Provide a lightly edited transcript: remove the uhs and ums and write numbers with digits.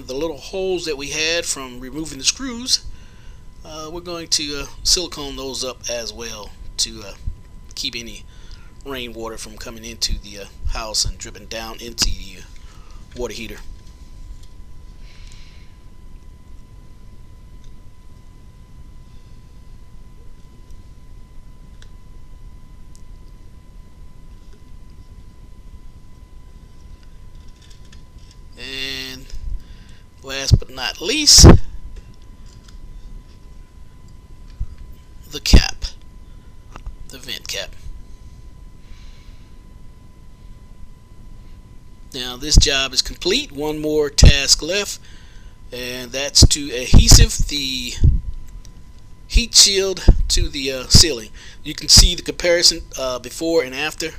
and the little holes that we had from removing the screws, we're going to silicone those up as well to keep any rainwater from coming into the house and dripping down into the water heater. And last but not least, the cap, the vent cap. Now this job is complete. One more task left, and that's to adhesive the heat shield to the ceiling. You can see the comparison before and after.